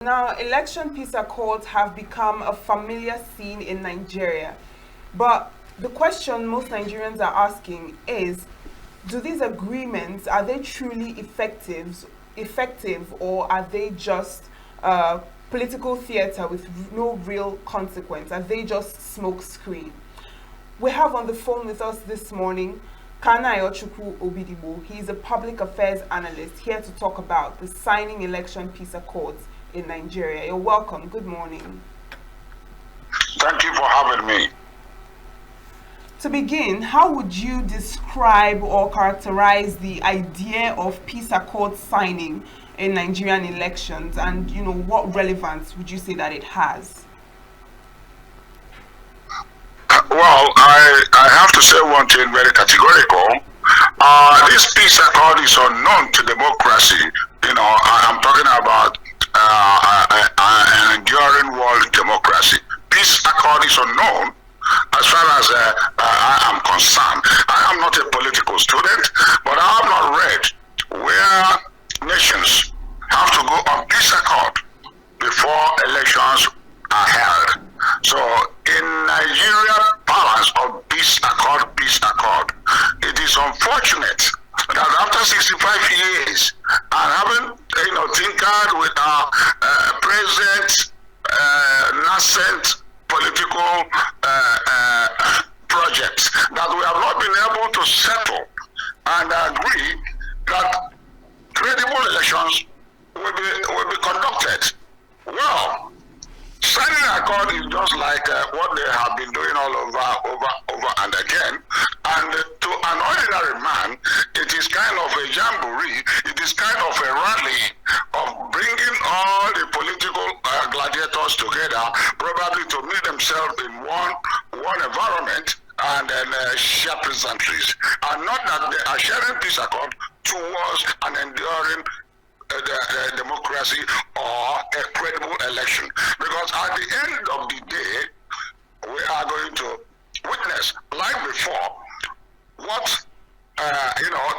Now, election peace accords have become a familiar scene in Nigeria. But the question most Nigerians are asking is, do these agreements, are they truly effective, or are they just political theater with no real consequence? Are they just smokescreen? We have on the phone with us this morning Kanayochukwu Obidibo. He is a public affairs analyst here to talk about the signing election peace accords in Nigeria. You're welcome. Good morning. Thank you for having me. To begin, how would you describe or characterize the idea of peace accord signing in Nigerian elections, and what relevance would you say that it has? Well, I have to say one thing very categorical. This peace accord is unknown to democracy. I'm talking about an enduring world democracy. Peace accord is unknown as far as I am concerned. I am not a political student, but I have not read where nations have to go on peace accord before elections are held. So in Nigeria balance of peace accord, it is unfortunate that after 65 years and having tinkered with our present nascent political projects, that we have not been able to settle and agree that credible elections will be conducted. Well, signing an accord is just like what they have been doing all over and again. And to an ordinary man, it is kind of a jamboree. It is kind of a rally of bringing all the political gladiators together, probably to meet themselves in one environment and then share pleasantries. And not that they are sharing peace accord towards an enduring democracy or a credible election. Because at the end of the day, we are going to witness, like before, what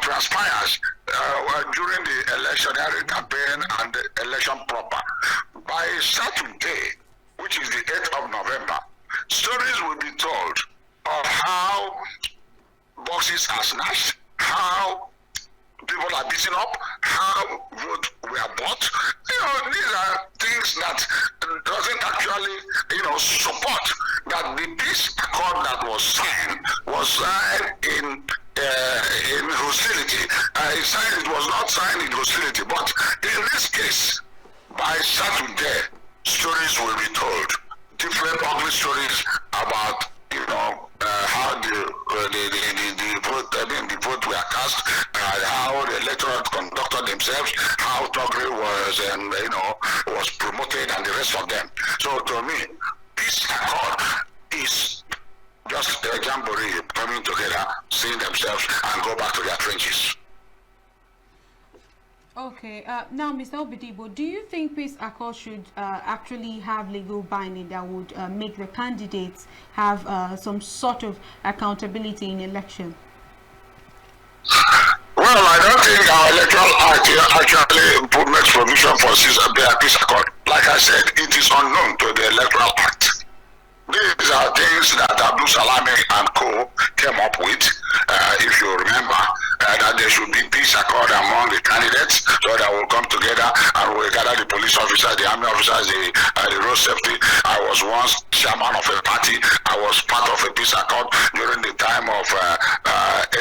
transpires during the electionary campaign and the election proper. By Saturday, which is the 8th of November, stories will be told of how boxes are snatched, how people are beaten up, how votes were bought. These are things that doesn't actually, support that the peace accord that was signed in hostility. It was not signed in hostility, but in this case, by Saturday, stories will be told. Different ugly stories about how the vote were cast, how the electorate conducted themselves, how Togri was promoted, and the rest of them. So to me, peace accord is just a jamboree coming together, seeing themselves, and go back to their trenches. Okay, now Mr. Obidibo, do you think peace accord should actually have legal binding that would make the candidates have some sort of accountability in election? Well, I don't think our electoral act actually makes provision for peace accord. Like I said, it is unknown to the electoral act. These are things that Abdul Salami and co came up with, if you remember, that there should be peace accord among the candidates, so that we'll come together and we'll gather the police officers, the army officers, the road safety. I was once chairman of a party. I was part of a peace accord during the time of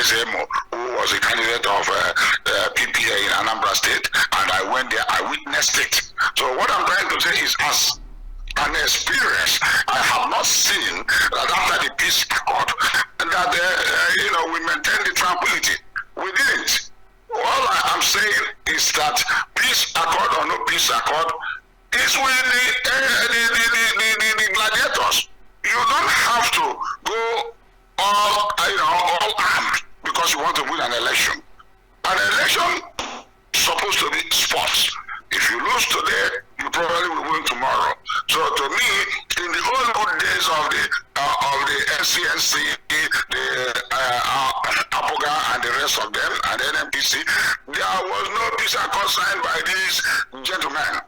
SMO, who was a candidate of PPA in Anambra State, and I went there, I witnessed it. So what I'm trying to say is, as an experience, I have not seen that after the peace accord that we maintain the tranquility. We didn't. All I'm saying is that peace accord or no peace accord is with the gladiators. You don't have to go all armed because you want to win an election. An election is supposed to be sports. If you lose today, you probably will win tomorrow. So to me, in the old good days of the NCNC, the APOGA and the rest of them, and NMPC, there was no peace accord signed by these gentlemen.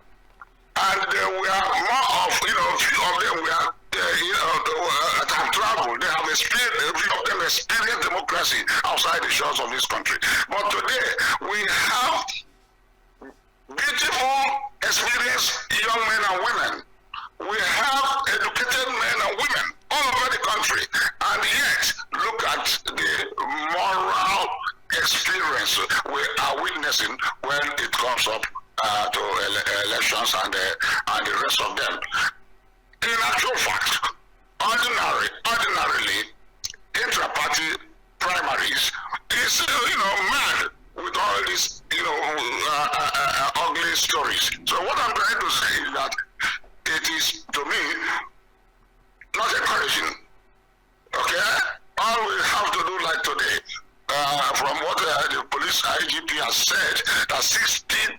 And we are more of, few of them we are, that have traveled. They have experienced, few of them experienced democracy outside the shores of this country. But today, we have beautiful, experienced young men and women. We have educated men and women all over the country. And yet, look at the moral experience we are witnessing when it comes up to elections and the rest of them. In actual fact, ordinarily, intra-party primaries is, mad with all these, ugly stories. So what I'm trying to say is that it is, to me, not encouraging. Okay? All we have to do, like today, from what the police IGP has said, that 60,000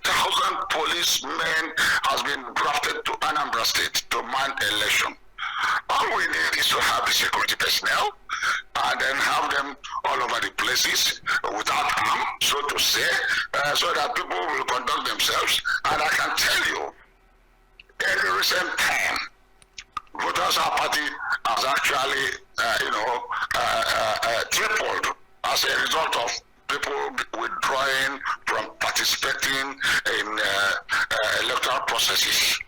policemen has been drafted to Anambra State to man election. All we need is to have the security personnel and then have them all over the places without harm, so to say, so that people will conduct themselves. And I can tell you, in the recent time, voters our party has actually, tripled as a result of people withdrawing from participating in electoral processes.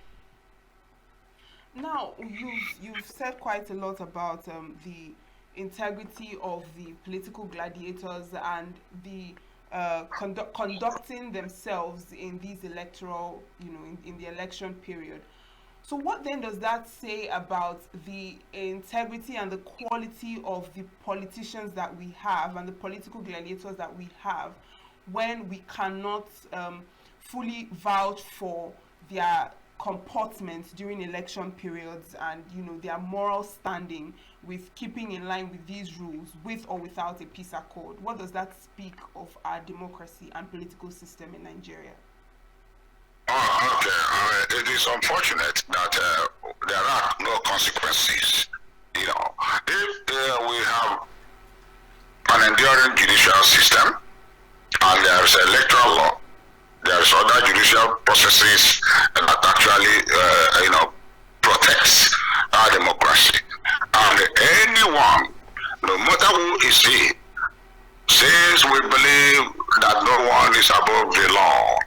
Now, you've said quite a lot about the integrity of the political gladiators and the conducting themselves in these electoral, in the election period. So what then does that say about the integrity and the quality of the politicians that we have and the political gladiators that we have when we cannot fully vouch for their comportment during election periods and their moral standing with keeping in line with these rules, with or without a peace accord? What does that speak of our democracy and political system in Nigeria? Oh, okay. It is unfortunate that there are no consequences. If we have an enduring judicial system and there is electoral law, there is other judicial processes that actually, protects our democracy. And anyone, no matter who is he, says we believe that no one is above the law,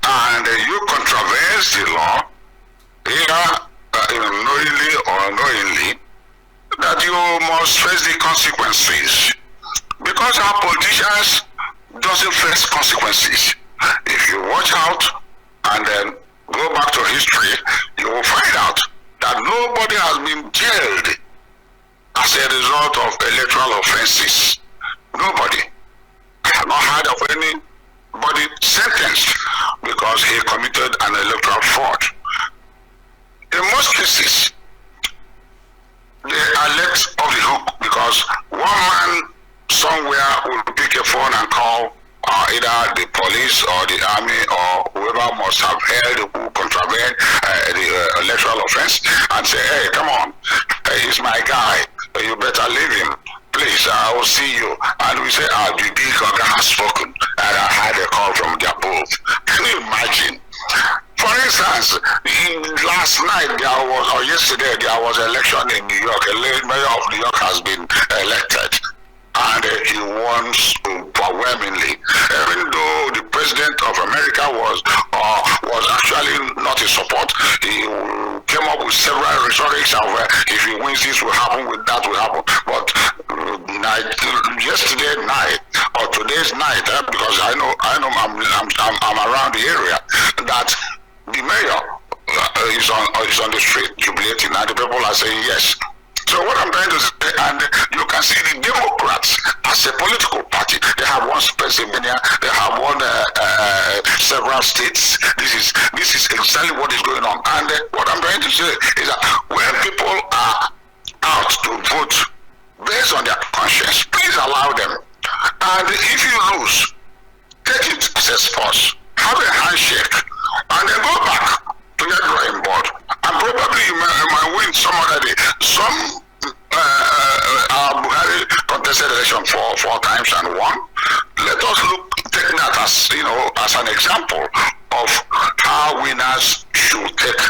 and you contravene the law, either knowingly or unknowingly, that you must face the consequences. Because our politicians doesn't face consequences. If you watch out and then go back to history, you will find out that nobody has been jailed as a result of electoral offenses. Nobody. I have not heard of anybody sentenced because he committed an electoral fraud. In most cases, they are let off the hook because one man somewhere will pick a phone and call either the police or the army or whoever must have held who contravened the electoral offense and say, hey, come on, he's my guy, you better leave him. Please, I will see you. And we say, the big guy has spoken, and I had a call from their booth. Can you imagine? For instance, last night or yesterday there was an election in New York. A late mayor of New York has been elected, and he won overwhelmingly. Even though the president of America was actually not in support, he came up with several rhetorics of if he wins this will happen, with that will happen. But yesterday night or today's night, because I know I'm around the area, that the mayor is on the street jubilating, and the people are saying yes. So what I'm trying to say, and you can see the Democrats as a political party, they have won Pennsylvania, they have won several states. This is exactly what is going on. And what I'm trying to say is that when people are out to vote based on their conscience, please allow them. And if you lose, take it as a sport, have a handshake, and then go back to your drawing board. And probably you might win some other day. Some Buhari contested election four times and won. Let us take that as as an example of how winners should take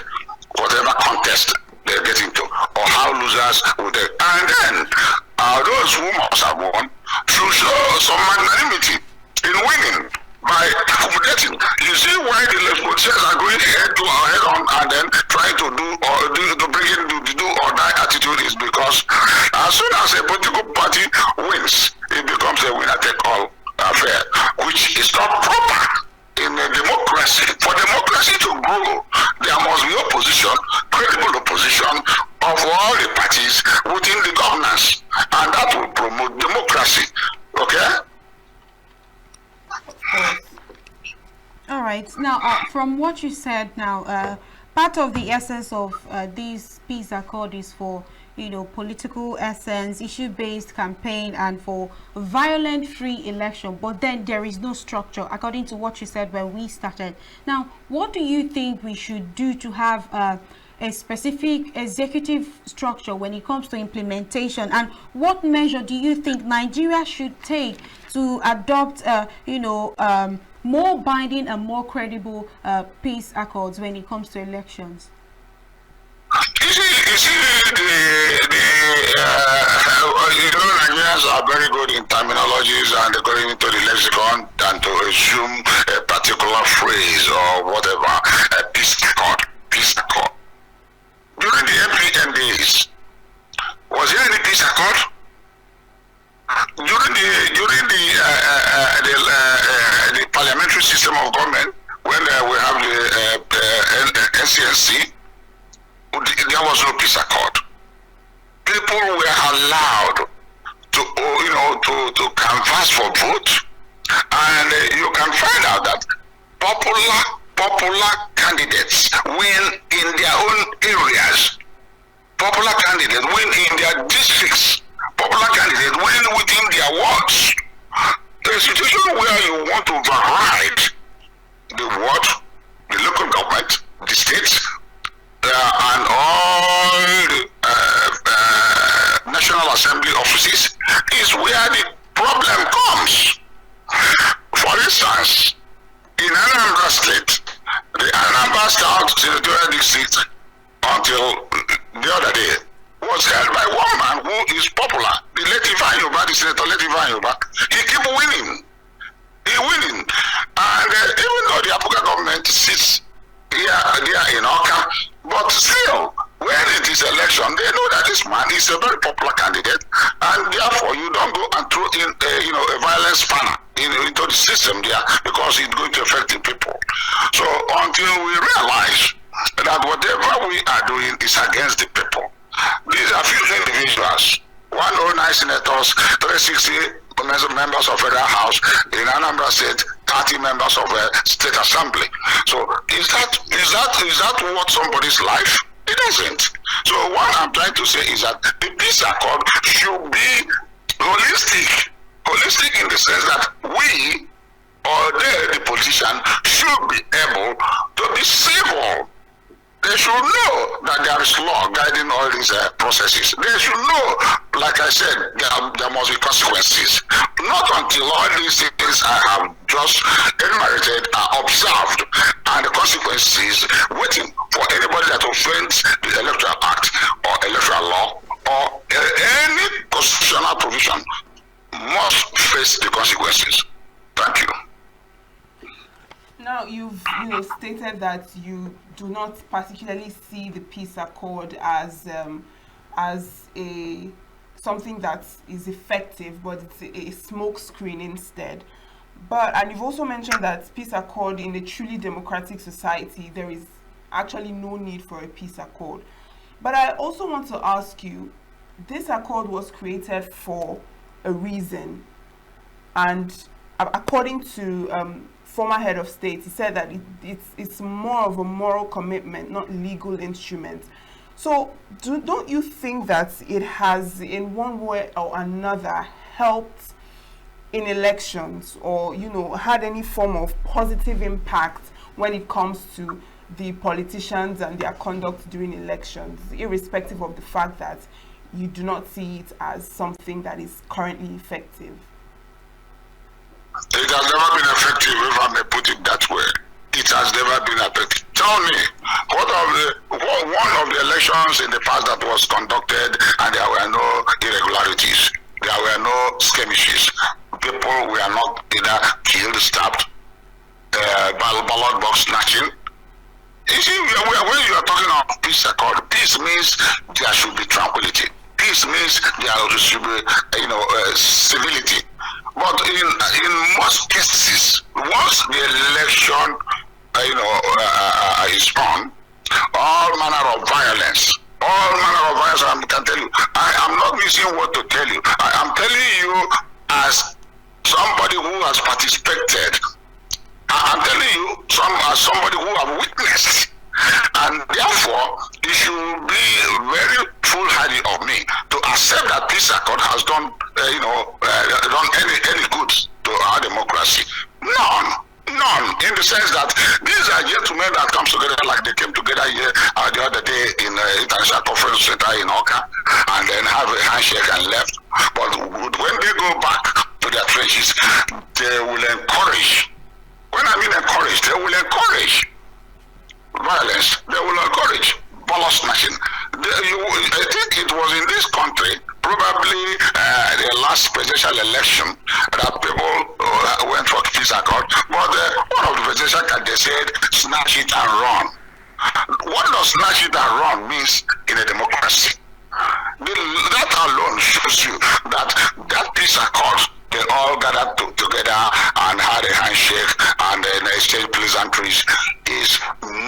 those who must have won should show some magnanimity in winning by accommodating. You see why the politicians are going head on and then trying to bring in the do or die attitude is because as soon as a political party wins, it becomes a winner take all affair, which is not proper in a democracy. For democracy to grow, there must be opposition, credible opposition of all the parties within the governance, and that will promote democracy. Okay? All right. Now, from what you said now, part of the essence of this peace accord is for, political essence, issue-based campaign, and for violent free election. But then there is no structure, according to what you said when we started. Now, what do you think we should do to have a specific executive structure when it comes to implementation? And what measure do you think Nigeria should take to adopt, more binding and more credible peace accords when it comes to elections? You see, Nigerians are very good in terminologies and according to the lexicon than to assume a particular phrase or whatever. A peace accord, peace accord. During the MPN days, was there any peace accord? During the parliamentary system of government, when we have the NCNC, there was no peace accord. People were allowed to canvass for vote, and you can find out that popular candidates win in their own areas. Popular candidates win in their districts. Popular candidates win within their wards. The situation where you want to override the ward, the local government, the states, and all the National Assembly offices is where the problem comes. For instance, in Anambra State, the Anambra South Senatorial District until the other day was held by one man who is popular, the late Ivan Yoba, the Senator late Ivan Yoba. He keep winning. And even though the Apuga government sits here in Oka, but still, when it is election, they know that this man is a very popular candidate, and therefore you don't go and throw in a violence spanner into the system there because it's going to affect the people. So until we realize that whatever we are doing is against the people, these are few individuals, 109 senators, 360 members of Federal House in Anambra State, 30 members of a state assembly. So is that what somebody's life? It isn't. So what I'm trying to say is that the peace accord should be holistic in the sense that we or the politician should be able to be civil. They should know that there is law guiding all these processes. They should know, like I said, there must be consequences. Not until all these things I have just enumerated are observed and the consequences waiting for anybody that offends the Electoral Act or electoral law or any constitutional provision must face the consequences. Thank you. Now you've stated that you do not particularly see the peace accord as a something that is effective, but it's a smoke screen instead. And you've also mentioned that peace accord in a truly democratic society, there is actually no need for a peace accord. But I also want to ask you, this accord was created for a reason, and according to former head of state, he said that it's more of a moral commitment, not legal instrument. So don't you think that it has, in one way or another, helped in elections, or had any form of positive impact when it comes to the politicians and their conduct during elections, irrespective of the fact that you do not see it as something that is currently effective? It has never been effective, if I may put it that way. It has never been effective. Tell me, one of the elections in the past that was conducted and there were no irregularities? There were no skirmishes. People were not either killed, stabbed, ballot box snatching. You see, when you are talking about peace accord, peace means there should be tranquility. Peace means there should be, civility. But in most cases, once the election, is on, all manner of violence, I can tell you, I am not missing what to tell you. I am telling you as somebody who has participated. I'm telling you, as somebody who have witnessed, and therefore it should be very foolhardy of me to accept that peace accord has done, done any good to our democracy. None. In the sense that these are gentlemen that comes together like they came together here the other day in the International Conference Center in Oka, and then have a handshake and left. But when they go back to their trenches, they will encourage. When I mean encourage, they will encourage violence. They will encourage ballot snatching. I think it was in this country, probably the last presidential election, that people went for peace accord. But one of the presidential candidates said, snatch it and run. What does snatch it and run means in a democracy? That alone shows you that peace accord, they all gathered together and had a handshake and then exchanged pleasantries, is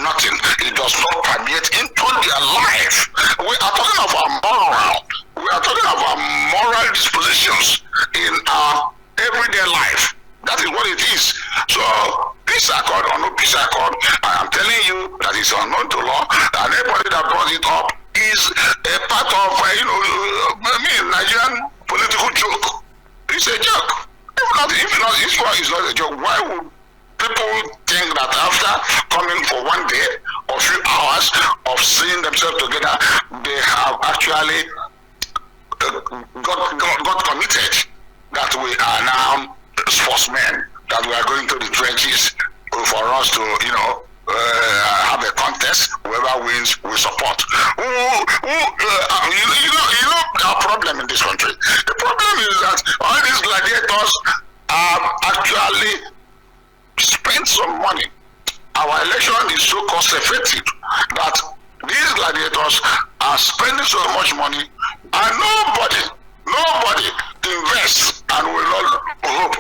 nothing. It does not permeate into their life. We are talking of our moral. We are talking of our moral dispositions in our everyday life. That is what it is. So, peace accord or no peace accord, I am telling you that it's unknown to law, and anybody that brought it up is a part of, Nigerian political joke. It's a joke. If not a joke, why would people think that after coming for one day or few hours of seeing themselves together, they have actually got committed, that we are now sportsmen, that we are going to the trenches for us to, have a contest. Whoever wins, we support. Our problem in this country. The problem is that all these gladiators have actually spent some money. Our election is so cost effective that these gladiators are spending so much money, and nobody invests and will not hope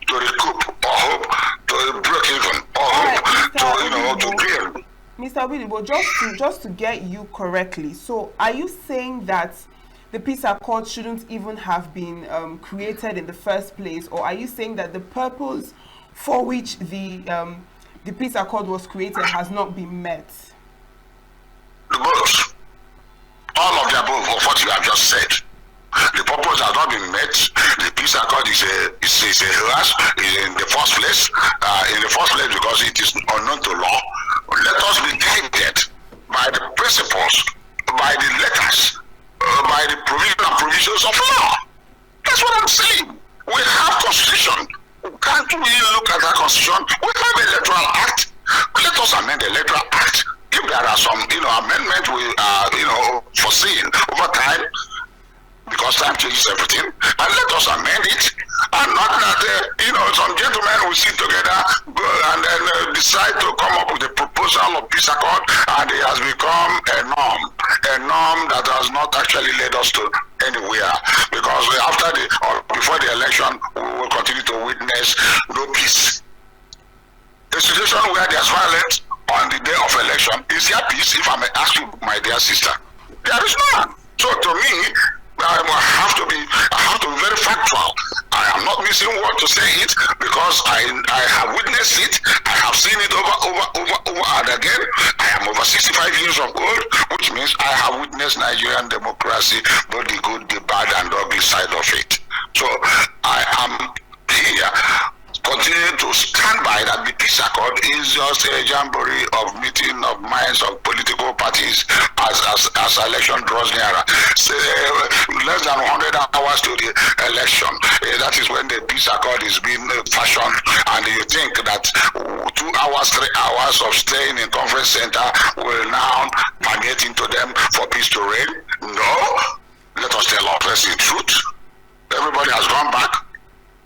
to recoup or hope to break even or hope to gain. Mr. Willibo, just to get you correctly, so are you saying that the peace accord shouldn't even have been created in the first place, or are you saying that the purpose for which the peace accord was created has not been met? Both. All of the above of what you have just said. The purpose has not been met. The peace accord is a harass in the first place. Because it is unknown to law. Let us be guided by the principles, by the letters, by the provisions of law. That's what I'm saying. We have constitution. Can't we look at that constitution? We have electoral act. Let us amend the electoral act. If there are some, amendments we are, foreseen over time, because time changes everything, and let us amend it, and not that some gentlemen will sit together and then decide to come up with a proposal of peace accord, and it has become a norm that has not actually led us to anywhere, because before the election we will continue to witness no peace. A situation where there's violence on the day of election, is there peace? If I may ask you, my dear sister, there is none. So to me, I have to be very factual. I am not missing word to say it, because I have witnessed it. I have seen it over and again. I am over 65 years of old, which means I have witnessed Nigerian democracy, both the good, the bad, and the ugly side of it. So I am here continue to stand by that the peace accord is just a jamboree of meeting of minds of political parties as election draws nearer. Say, less than 100 hours to the election, that is when the peace accord is being fashioned, and you think that 2 hours, 3 hours of staying in conference center will now permeate into them for peace to reign? No. Let us tell ourselves the truth. Everybody everybody has gone back.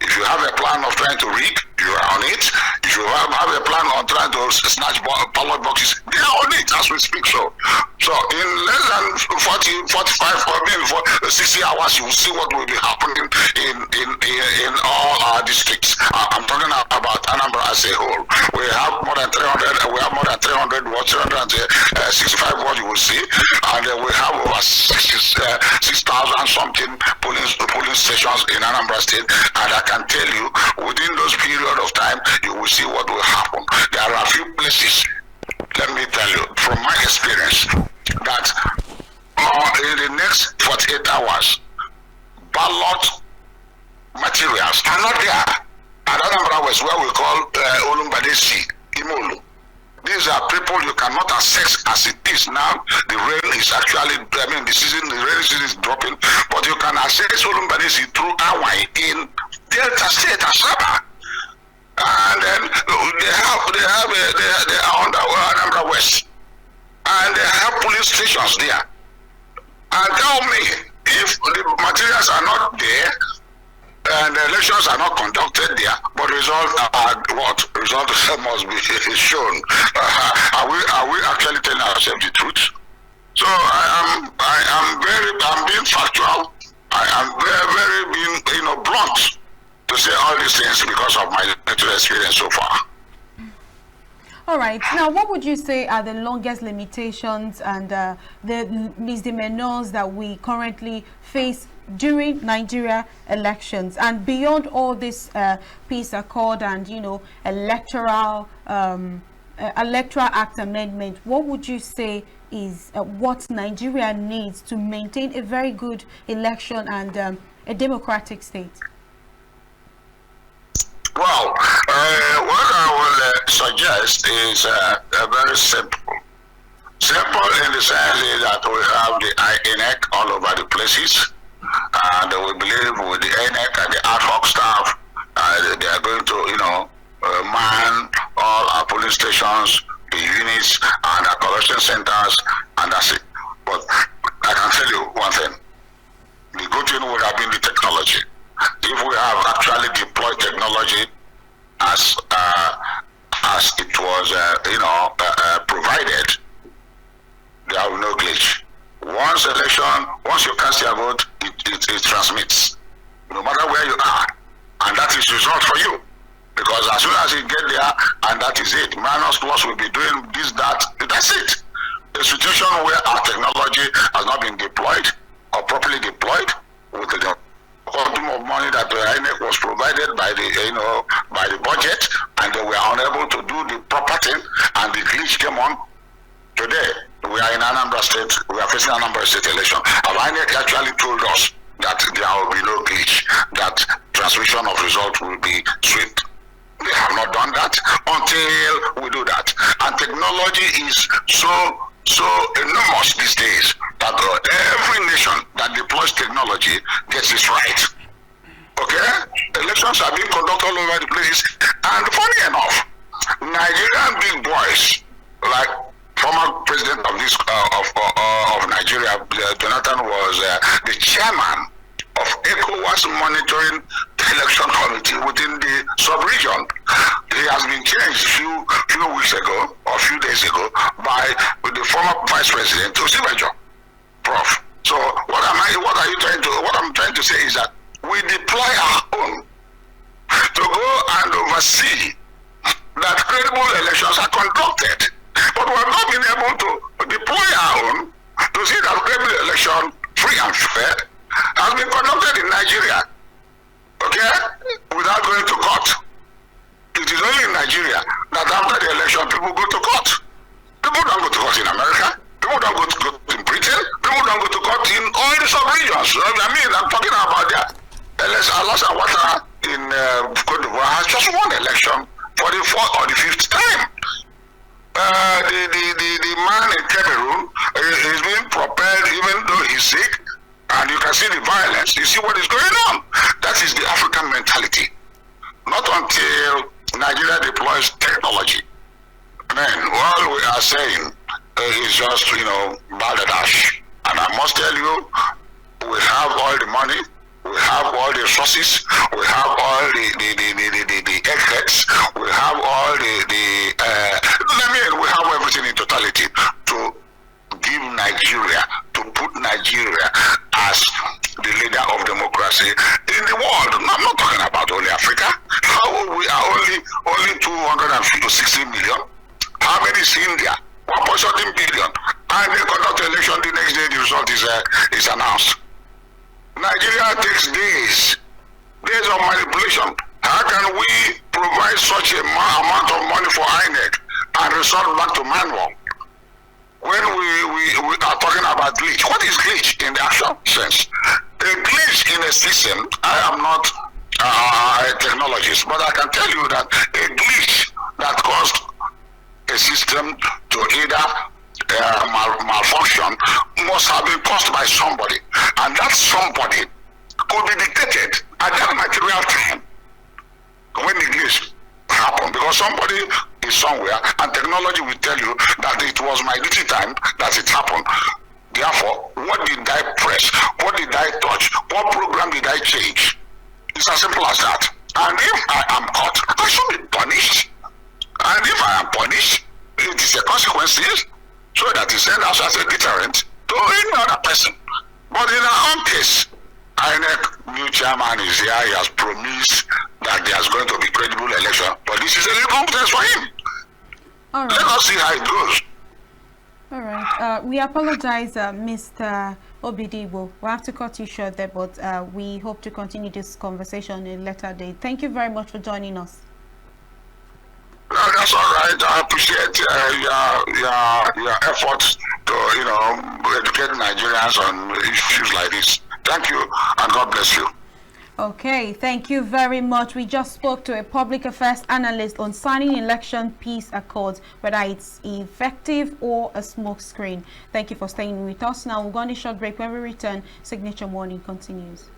If you have a plan of trying to rig, you are on it. If you have a plan on trying to snatch ballot boxes, they are on it as we speak. So in less than 40, 45, or maybe 60 hours, you will see what will be happening in all our districts. I'm talking about Anambra as a whole. We have more than 300. We have more than 300 wards, 365 wards. You will see, and we have over 6,000 something polling stations in Anambra State, and I can tell you, within those period of time, you will see what will happen. There are a few places, let me tell you, from my experience, that in the next 48 hours, ballot materials are not there. At Anambra West, where we call Olumbadesi, Imolu. These are people you cannot access as it is now. The rain is actually, the rainy season is dropping, but you can access Olumbadesi through Hawaii in Delta State, Asaba. And then they are on Anambra West. And they have police stations there. And tell me, if the materials are not there, and the elections are not conducted there, but results are what? Results must be shown. Are we actually telling ourselves the truth? So I'm being factual. I am very being blunt to say all these things because of my little experience so far. All right. Now, what would you say are the longest limitations and the misdemeanors that we currently face during Nigeria elections, and beyond all this peace accord and electoral act amendment? What would you say is what Nigeria needs to maintain a very good election and a democratic state? Well, what I will suggest is very simple. Simple in the sense that we have the INEC all over the places, and we believe with the INEC and the ad hoc staff, they are going to, man all our police stations, the units, and our collection centers, and that's it. But I can tell you one thing: the good thing would have been the technology. If we have actually deployed technology as it was, provided, there will be no glitch. Once you cast your vote, it transmits, no matter where you are, and that is result for you. Because as soon as you get there, and that is it, minus plus will be doing this, that's it. A situation where our technology has not been deployed or properly deployed with the quantum of money that the INEC was provided by the budget, and they were unable to do the proper thing, and the glitch came on. Today, we are in Anambra State, we are facing Anambra State election. Our INEC actually told us that there will be no glitch, that transmission of results will be swift. They have not done that until we do that. And technology is so enormous these days that every nation that deploys technology gets it right. Okay? Elections are being conducted all over the places. And funny enough, Nigerian big boys, like former president of of Nigeria, Jonathan, was the chairman of ECOWAS monitoring election committee within the sub-region. He has been changed a few weeks ago or a few days ago by the former vice president, Osibajo, Prof. So what I'm trying to say is that we deploy our own to go and oversee that credible elections are conducted. But we have not been able to deploy our own to see that credible election, free and fair, has been conducted in Nigeria, okay, without going to court. It is only in Nigeria that after the election people go to court. People don't go to court in America. People don't go to court in Britain. People don't go to court in all the sub-regions. I'm talking about that. Alassane Ouattara in Cote d'Ivoire has just won election for the fourth or the fifth time. The man in Cameroon is being propelled even though he's sick. And you can see the violence, you see what is going on. That is the African mentality. Not until Nigeria deploys technology. Then all we are saying is just, balderdash. And I must tell you, we have all the money, We have all the resources. We have all the eggheads. We have all we have everything in totality to give Nigeria, to put Nigeria as the leader of democracy in the world. No, I'm not talking about only Africa. How we are only 260 million. How many is India? 1.something billion. And they conduct election the next day. The result is announced. Nigeria takes days of manipulation. How can we provide such a amount of money for INEC and resort back to manual? When we are talking about glitch, what is glitch in the actual sense? A glitch in a system, I am not a technologist, but I can tell you that a glitch that caused a system to either malfunction must have been caused by somebody, and that somebody could be dictated at that material time when the glitch happened, because somebody is somewhere and technology will tell you that it was my duty time that it happened. Therefore, what did I press? What did I touch? What program did I change? It's as simple as that. And if I am caught, I should be punished. And if I am punished, it is a consequence, so that is sent out as a deterrent to any other person. But in our own case, INEC new chairman is here. He has promised that there's going to be credible election, but this is a new competence for him. All right. Let us see how it goes. All right. We apologize, Mr. Obidigbo. We'll have to cut you short there, but we hope to continue this conversation in a later date. Thank you very much for joining us. No, that's all right. I appreciate your efforts to educate Nigerians on issues like this. Thank you, and God bless you. Okay, thank you very much. We just spoke to a public affairs analyst on signing election peace accords, whether it's effective or a smokescreen. Thank you for staying with us. Now we're going to a short break. When we return, Signature Morning continues.